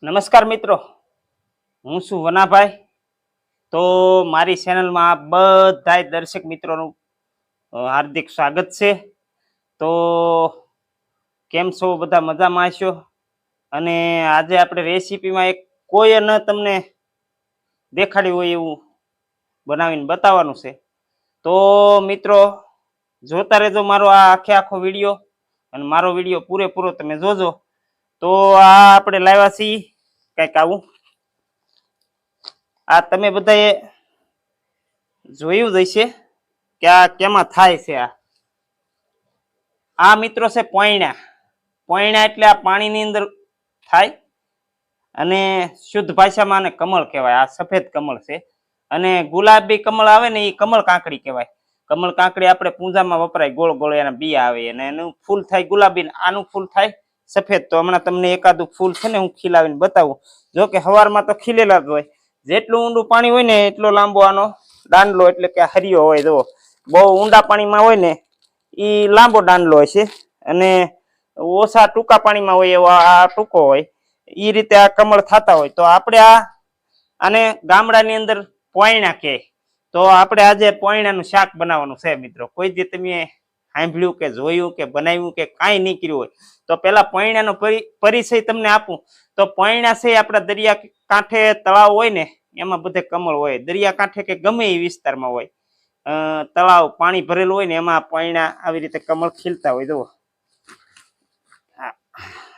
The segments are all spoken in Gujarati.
નમસ્કાર મિત્રો, હું છું વનાભાઈ. તો મારી ચેનલમાં બધા દર્શક મિત્રોનું હાર્દિક સ્વાગત છે. તો કેમ છો બધા? મજામાં હશો. અને આજે આપણે રેસીપીમાં એક કોઈ ન તમને દેખાડ્યું હોય એવું બનાવીને બતાવવાનું છે. તો મિત્રો જોતા રહેજો મારો આ આખો વિડીયો, અને મારો વિડીયો પૂરેપૂરો તમે જોજો. તો આ આપણે લાવ્યા છીએ કંઈક આવું. આ તમે બધાએ જોયું જ હશે કે આ કેમાં થાય છે. આ મિત્રો છે પોયણા. પોયણા એટલે આ પાણીની અંદર થાય, અને શુદ્ધ ભાષામાં આને કમળ કહેવાય. આ સફેદ કમળ છે, અને ગુલાબી કમળ આવે ને એ કમળ કાંકડી કહેવાય. કમળ કાંકડી આપણે પૂજામાં વપરાય, ગોળ ગોળ એના બિયા આવે, અને એનું ફૂલ થાય ગુલાબી, આનું ફૂલ થાય સફેદ. તો હમણાં તમને એકાદું ફૂલ છે ને હું ખીલાવીને બતાવું. જો કે સવારમાં તો ખીલેલા જ હોય. જેટલું ઊંડું પાણી હોય ને એટલો લાંબો આનો દાંડલો, એટલે કે હરિયો હોય. જો બહુ ઊંડા પાણીમાં હોય ને એ લાંબો દાંડલો હોય છે, અને ઓછા ટૂંકા પાણીમાં હોય એવો આ ટૂંકો હોય. એ રીતે આ કમળ થતા હોય. તો આપણે આને ગામડાની અંદર પોયણા કહે. તો આપણે આજે પોયણાનું શાક બનાવવાનું છે મિત્રો. કોઈ જે તમે સાંભળ્યું કે જોયું કે બનાવ્યું કે કાંઈ નહીં કર્યું હોય, તો પેલા પોયણાનો પરિચય તમને આપું. તો પોયણા છે આપણા દરિયા કાંઠે તળાવ હોય ને એમાં બધે કમળ હોય. દરિયા કાંઠે કે ગમે એ વિસ્તારમાં હોય, તળાવ પાણી ભરેલું હોય ને એમાં પોયણા આવી રીતે કમળ ખીલતા હોય. જુઓ,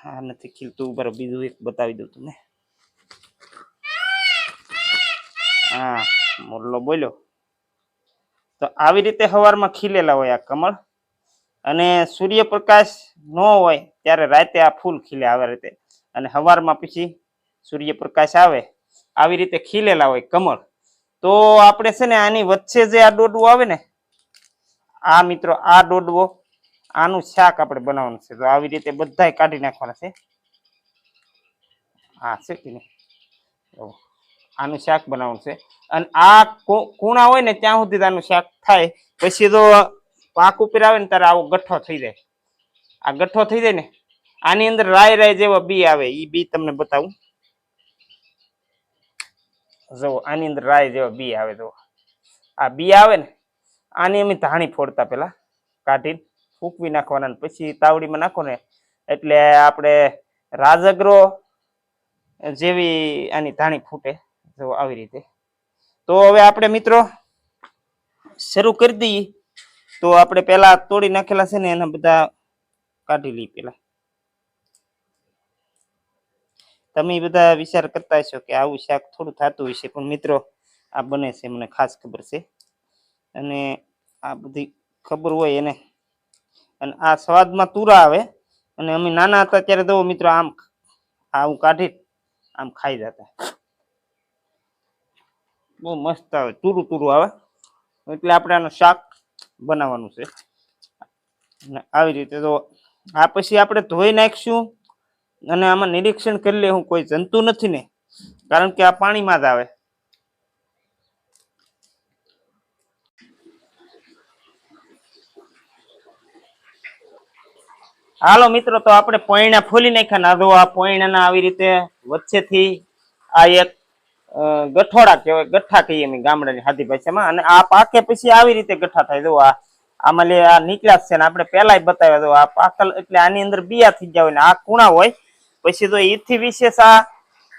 આ નથી ખીલતું, બરાબર. બીજું એક બતાવી દઉં તમને. હા, મોરલો બોલ્યો. તો આવી રીતે સવારમાં ખીલેલા હોય આ કમળ, અને સૂર્યપ્રકાશ ન હોય ત્યારે રાતે આ ફૂલ ખીલે આવી રીતે, અને સવારમાં પછી સૂર્યપ્રકાશ આવે આવી રીતે ખીલેલા હોય કમળ. તો આપણે છે ને આની વચ્ચે જે આ ડોડવો આવે ને, આ મિત્રો આ ડોડવો, આનું શાક આપણે બનાવવાનું છે. તો આવી રીતે બધાય કાઢી નાખવાના છે. હા છે કે નહીં, આનું શાક બનાવવાનું છે. અને આ કૂણા હોય ને ત્યાં સુધી આનું શાક થાય. પછી તો પાક ઉપર આવે ને ત્યારે આવો ગઠ્ઠો થઈ જાય. આ ગઠ્ઠો થઈ જાય ને આની અંદર રાય રાય જેવા બી આવે. એ બી તમને બતાવું. જો આની અંદર રાય જેવા બી આવે. જો આ બી આવે ને આની અમે ધાણી ફોડતા પેલા કાઢીને ફૂંકવી નાખવાના, પછી તાવડીમાં નાખો ને એટલે આપણે રાજગરો જેવી આની ધાણી ફૂટે. જો આવી રીતે. તો હવે આપણે મિત્રો શરૂ કરી દઈએ. તો આપણે પેલા તોડી નાખેલા છે ને એના બધા કાઢી લઈએ. પેલા તમે બધા વિચાર કરતા હશો કે આવું શાક થોડું થતું હશે, પણ મિત્રો આ બને છે, મને ખાસ ખબર છે. અને આ બધી ખબર હોય એને. અને આ સ્વાદમાં તુરા આવે. અને અમે નાના હતા ત્યારે તો મિત્રો આમ આવું કાઢી આમ ખાઈ જતા. બહુ મસ્ત આવે, તુરું તુરું આવે. એટલે આપણે આનું શાક બનાવવાનું છે. આવી રીતે. તો આ પછી આપણે ધોઈ નાખીશું, અને આમાં નિરીક્ષણ કરી લે હું કોઈ જંતુ નથી ને, કારણ કે આ પાણીમાં જ આવે. હાલો મિત્રો, તો આપણે પોયણા ફોલી નાખ્યા. જો આ પોયણાના આવી રીતે વચ્ચેથી આ એક ગઠોડા કહેવાય, ગઠ્ઠા કહીએ અમે ગામડાની સાદી ભાષામાં. અને આ પાકે પછી આવી રીતે ગઠ્ઠા થાય. જો આમાં લે આ નીકળ્યા છે ને આપણે પેલા બતાવ્યા. તો આ પાકલ એટલે આની અંદર બિયા થઈ ગયા હોય ને આ કુણા હોય. પછી તો એથી વિશેષ આ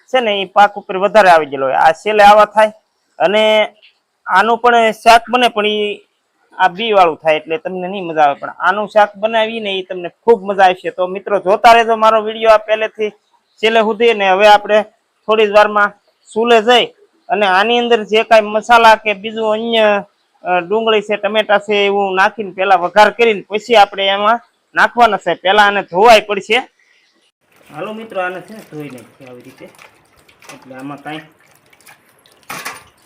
છે ને એ પાક ઉપર વધારે આવી ગયેલો હોય. આ છેલ્લે આવા થાય, અને આનું પણ શાક બને, પણ એ આ બી વાળું થાય એટલે તમને નહીં મજા આવે. પણ આનું શાક બનાવીને એ તમને ખૂબ મજા આવશે. તો મિત્રો જોતા રહેજો મારો વિડીયો આ પહેલેથી છેલ્લે સુધી. ને હવે આપણે થોડી જ વારમાં ચૂલે જઈ અને આની અંદર જે કાંઈ મસાલા કે બીજું અન્ય ડુંગળી છે, ટમેટા છે, એવું નાખીને પેલા વઘાર કરીને પછી આપણે એમાં નાખવાના છે. પેલા આને ધોવાય પડશે. હાલો મિત્રો, આને છે ને ધોઈ નાખીએ આવી રીતે, એટલે આમાં કાંઈ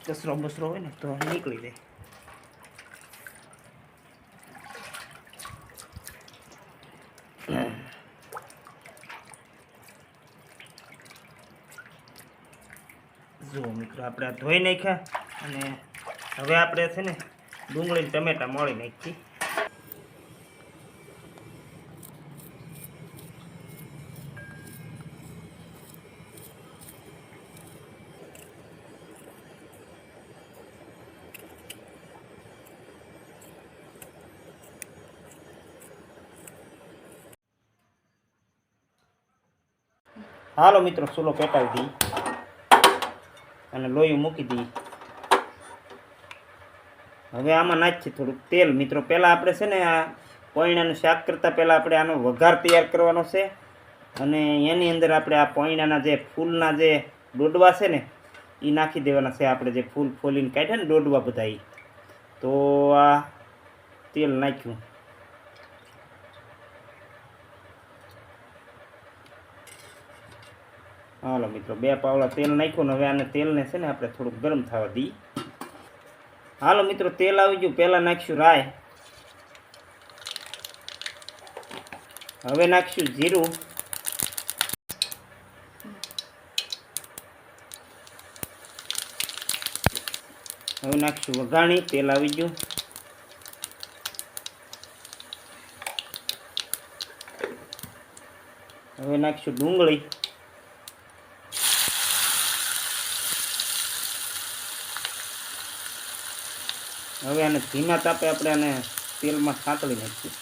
કચરો બસરો હોય ને તો નીકળી જાય. જુઓ મિત્રો, આપણે આ ધોઈ નાખ્યા, અને હવે આપણે છે ને ડુંગળી ટમેટા મોળી નાખી. હાલો મિત્રો ચૂલો પેટાવી દઈ અને લોહી મૂકી દઈ. હવે આમાં નાખીએ થોડુંક તેલ. મિત્રો પહેલાં આપણે છે ને આ પોઈણાનું શાક કરતાં પહેલાં આપણે આનો વઘાર તૈયાર કરવાનો છે અને એની અંદર આપણે આ પોઈણાના જે ફૂલના જે ડોડવા છે ને એ નાખી દેવાના છે. આપણે જે ફૂલ ફોલીને કાઢ્યા ને ડોડવા બધા એ. તો આ તેલ નાખ્યું. હાલો મિત્રો 2 પાવડા તેલ નાખ્યું ને હવે આને તેલને છે ને આપણે થોડુંક ગરમ થવા દઈએ. હાલો મિત્રો તેલ આવી ગયું. પહેલાં નાખીશું રાઈ, હવે નાખીશું જીરું, હવે નાખીશું વઘાણી. તેલ આવી ગયું. હવે નાખીશું ડુંગળી, હવે આને ધીમા તાપે આપણે આને તેલમાં સાંતળી નાખીશું.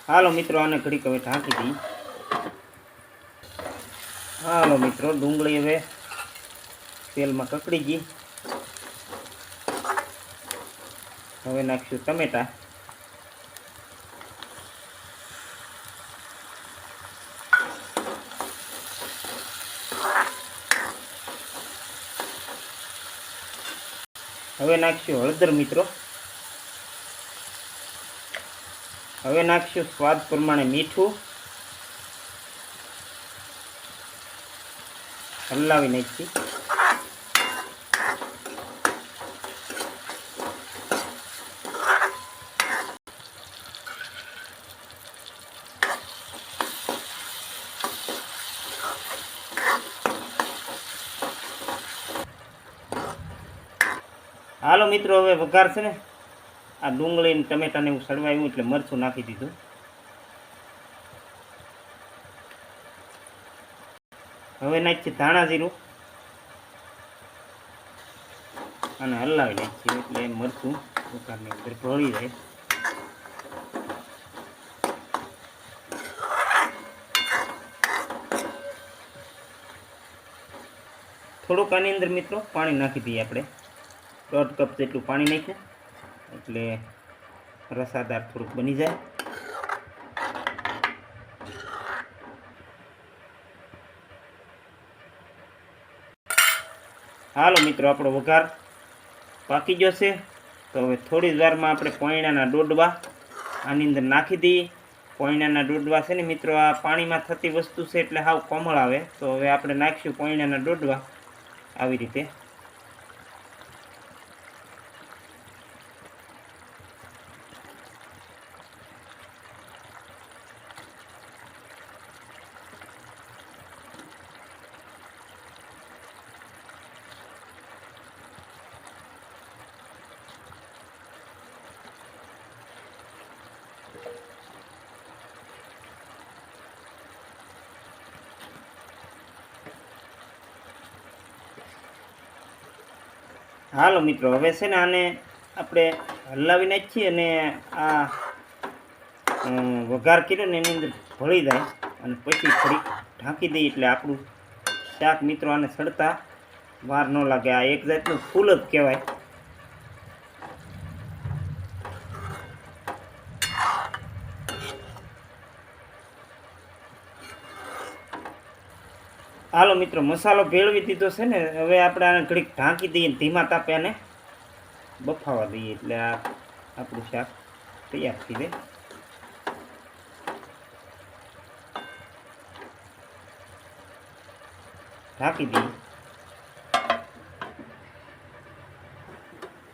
હાલો મિત્રો આને ઘડીક હવે ઢાંકી દઈએ. હાલો મિત્રો ડુંગળી હવે તેલમાં કકડી ગઈ. હવે નાખીશું ટમેટા. હવે નાખીશું હળદર મિત્રો. હવે નાખીશું સ્વાદ પ્રમાણે મીઠું. હલાવી નાખીએ. હાલો મિત્રો હવે વઘાર છે ને આ ડુંગળી ને ટમેટાને એવું સળવાયું એટલે મરચું નાખી દીધું. હવે નાખીએ ધાણા જીરું અને હલાવી નાખીએ એટલે મરચું વઘારની અંદર ભળી જાય. થોડુંક આની અંદર મિત્રો પાણી નાખી દઈએ. આપણે 1/2 કપ જેટલું પાણી નાખ્યું એટલે રસાદાર થોડુંક બની જાય. હાલો મિત્રો આપણો વઘાર પાકી ગયો છે. તો હવે થોડી જ વારમાં આપણે પોઈણાના ડોડવા આની અંદર નાખી દઈએ. પોઈણાના ડોડવા છે ને મિત્રો આ પાણીમાં થતી વસ્તુ છે એટલે હાવ કોમળ આવે. તો હવે આપણે નાખીશું પોઈણાના ડોડવા આવી રીતે. હાલો મિત્રો હવે છે ને આને આપણે હલાવી નાખીએ અને આ વઘાર કર્યો ને એની અંદર ભળી જાય અને પછી થોડીક ઢાંકી દઈએ એટલે આપણું શાક મિત્રો આને સડતા વાર ન લાગે. આ એક જાતનું ફૂલ જ કહેવાય. હાલો મિત્રો મસાલો ભેળવી દીધો છે ને હવે આપણે આને ઘડીક ઢાંકી દઈએ ધીમા તાપે આને બફાવા દઈએ એટલે આ આપણું શાક તૈયાર થઈ જાય. ઢાંકી દઈએ.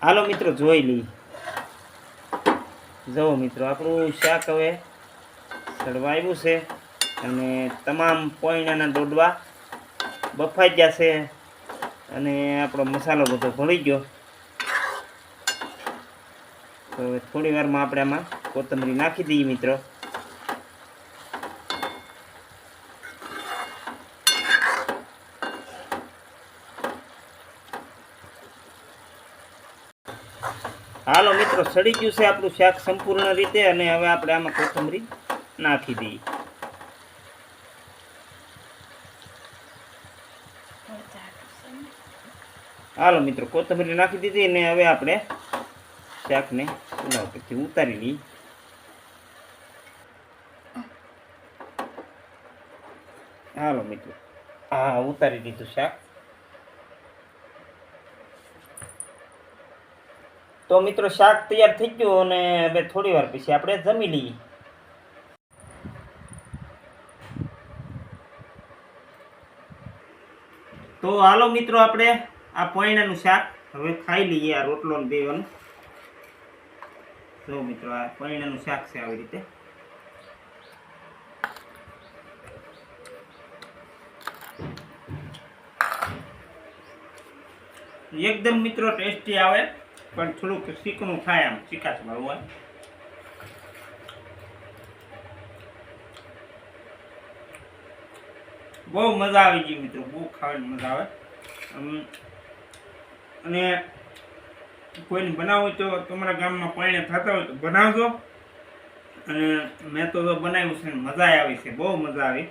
હાલો મિત્રો જોઈ લઈએ. જુઓ મિત્રો આપણું શાક હવે સડવા આવ્યું છે અને તમામ પોઈણાના ડોડવા બફાઈ ગયા છે અને આપણો મસાલો બધો ભળી ગયો. તો થોડી વારમાં આપણે આમાં કોથમરી નાખી દઈએ મિત્રો. હાલો મિત્રો, સડી ગયું છે આપણું શાક સંપૂર્ણ રીતે, અને હવે આપણે આમાં કોથમરી નાખી દઈએ. હાલો મિત્રો, કોથમરી નાખી દીધી, અને હવે આપણે શાકને ચૂલા ઉપરથી ઉતારી લઈએ. હાલો મિત્રો, હા, ઉતારી દીધું શાક. તો મિત્રો, શાક તૈયાર થઈ ગયું, અને હવે થોડી વાર પછી આપણે જમી લઈએ. તો હાલો મિત્રો, આપણે આ પોઈણાનું શાક હવે ખાઈ લઈએ. આ રોટલો ને બેવાનું. તો મિત્રો, આ પોઈણાનું શાક છે આવી રીતે. એકદમ મિત્રો ટેસ્ટી આવે, પણ થોડુંક ચીકણું થાય, આમ ચીકાશ વાળું હોય. બહુ મજા આવી ગઈ મિત્રો, બહુ ખાવાની મજા આવે. અને કોઈને બનાવવું હોય તો તમારા ગામમાં પાણી થતા હોય તો બનાવજો. અને મેં તો બનાવ્યું છે, મજા આવી છે, બહુ મજા આવી.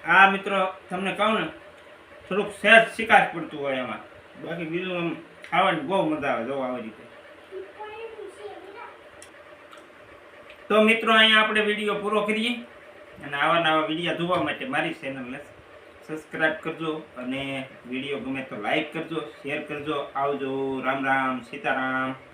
આ મિત્રો તમને કહું ને, થોડુંક સહેજ શિકાશ પડતું હોય એમાં, બાકી બીજું આમ ખાવાની બહુ મજા આવે. જો આવી રીતે. તો મિત્રો, અહીંયા આપણે વિડીયો પૂરો કરીએ. અને આવા નવા વિડીયો જોવા માટે મારી ચેનલને સબસ્ક્રાઈબ કરજો, અને વિડીયો ગમે તો લાઈક કરજો, શેર કરજો. આવજો. રામ રામ, સીતારામ.